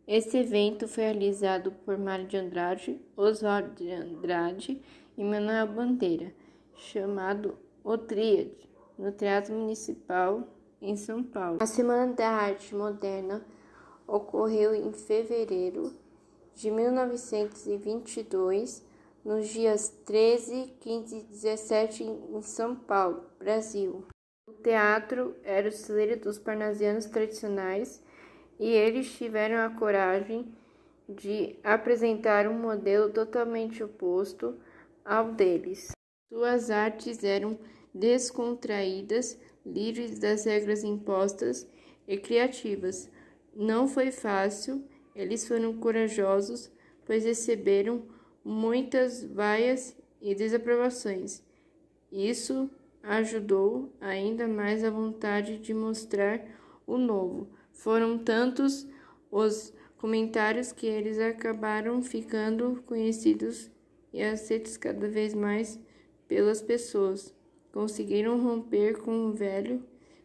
Esse evento foi realizado por Mário de Andrade, Oswaldo de Andrade e Manuel Bandeira, chamado O Tríade, no Teatro Municipal em São Paulo. A Semana da Arte Moderna ocorreu em fevereiro de 1922, nos dias 13, 15 e 17 em São Paulo, Brasil. O teatro era o celeiro dos parnasianos tradicionais e eles tiveram a coragem de apresentar um modelo totalmente oposto ao deles. Suas artes eram descontraídas, livres das regras impostas e criativas. Não foi fácil, eles foram corajosos, pois receberam muitas vaias e desaprovações. Isso ajudou ainda mais a vontade de mostrar o novo. Foram tantos os comentários que eles acabaram ficando conhecidos e aceitos cada vez mais pelas pessoas. Conseguiram romper com o velho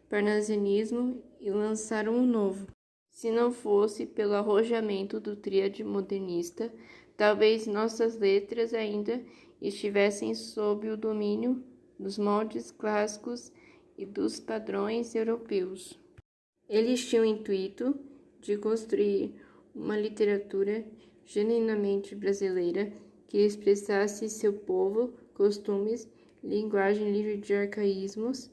parnasianismo e lançaram um novo. Se não fosse pelo arrojamento do tríade modernista, talvez nossas letras ainda estivessem sob o domínio dos moldes clássicos e dos padrões europeus. Eles tinham o intuito de construir uma literatura genuinamente brasileira que expressasse seu povo, costumes, linguagem livre de arcaísmos,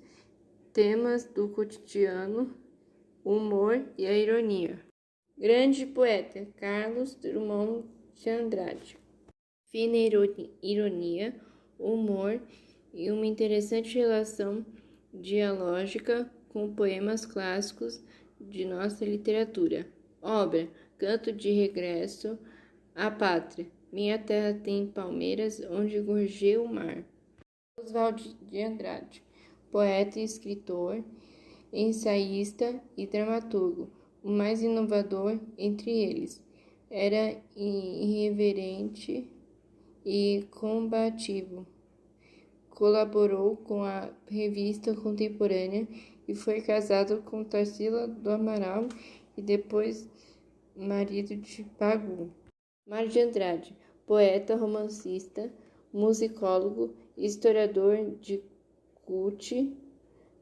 temas do cotidiano, o humor e a ironia. Grande poeta Carlos Drummond de Andrade. Fina ironia, humor e uma interessante relação dialógica com poemas clássicos de nossa literatura. Obra: Canto de Regresso à Pátria. Minha terra tem palmeiras onde gorjeia o mar. Oswaldo de Andrade, poeta e escritor, ensaísta e dramaturgo, o mais inovador entre eles. Era irreverente e combativo. Colaborou com a Revista Contemporânea e foi casado com Tarsila do Amaral e depois marido de Pagu. Mário de Andrade, poeta, romancista, musicólogo, historiador de cult,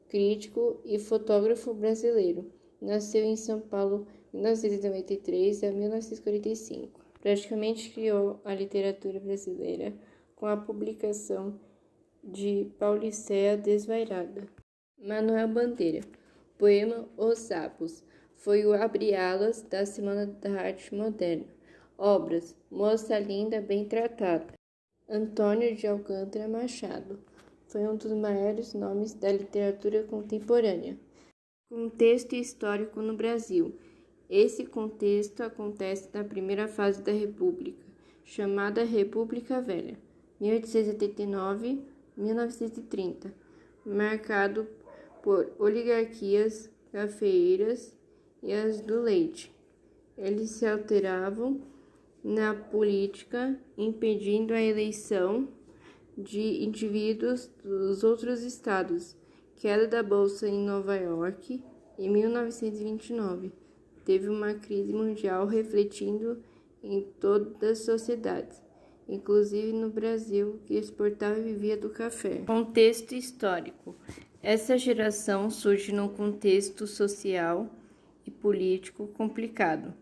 crítico e fotógrafo brasileiro. Nasceu em São Paulo de 1993 a 1945. Praticamente criou a literatura brasileira com a publicação de Paulicéia Desvairada. Manuel Bandeira, poema Os Sapos, foi o abre-alas da Semana da Arte Moderna. Obras: Moça Linda Bem Tratada. Antônio de Alcântara Machado, foi um dos maiores nomes da literatura contemporânea. Contexto histórico no Brasil. Esse contexto acontece na primeira fase da República, chamada República Velha, 1889-1930, marcado por oligarquias cafeeiras e as do leite. Eles se alteravam na política, impedindo a eleição de indivíduos dos outros estados. Queda da Bolsa em Nova York em 1929. Teve uma crise mundial refletindo em todas as sociedades, inclusive no Brasil, que exportava e vivia do café. Contexto histórico. Essa geração surge num contexto social e político complicado,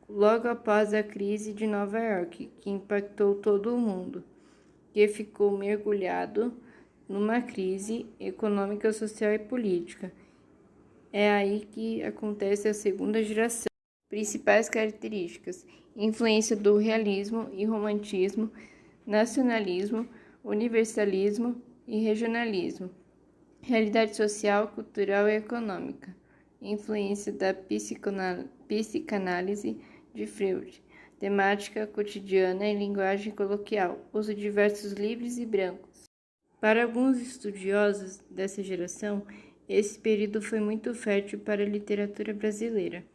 logo após a crise de Nova York, que impactou todo o mundo, que ficou mergulhado numa crise econômica, social e política. É aí que acontece a segunda geração. Principais características: influência do realismo e romantismo, nacionalismo, universalismo e regionalismo, realidade social, cultural e econômica, influência da psicanálise de Freud, temática cotidiana e linguagem coloquial, uso de versos livres e brancos. Para alguns estudiosos dessa geração, esse período foi muito fértil para a literatura brasileira.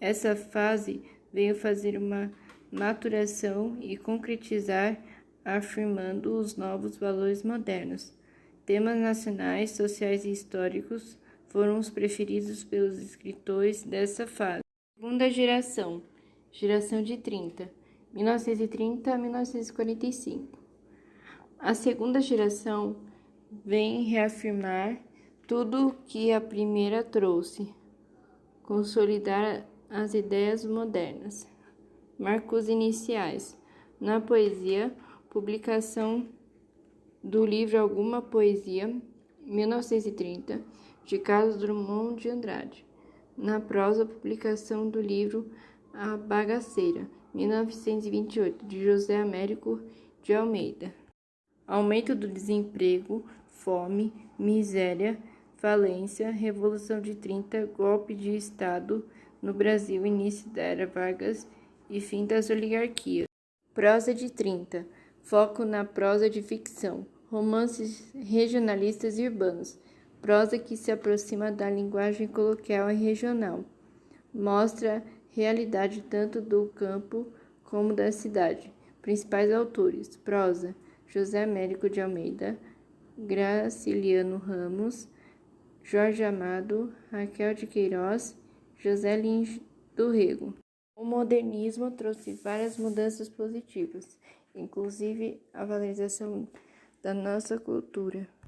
Essa fase veio fazer uma maturação e concretizar, afirmando os novos valores modernos. Temas nacionais, sociais e históricos foram os preferidos pelos escritores dessa fase. Segunda geração. Geração de 30, 1930 a 1945. A segunda geração vem reafirmar tudo o que a primeira trouxe, consolidar as ideias modernas. Marcos iniciais. Na poesia, publicação do livro Alguma Poesia, 1930, de Carlos Drummond de Andrade. Na prosa, publicação do livro A Bagaceira, 1928, de José Américo de Almeida. Aumento do desemprego, fome, miséria, falência, Revolução de 30, golpe de Estado no Brasil, início da Era Vargas e fim das oligarquias. Prosa de 30, foco na prosa de ficção, romances regionalistas e urbanos, prosa que se aproxima da linguagem coloquial e regional, mostra a realidade tanto do campo como da cidade. Principais autores: prosa, José Américo de Almeida, Graciliano Ramos, Jorge Amado, Raquel de Queiroz, José Lins do Rego. O modernismo trouxe várias mudanças positivas, inclusive a valorização da nossa cultura.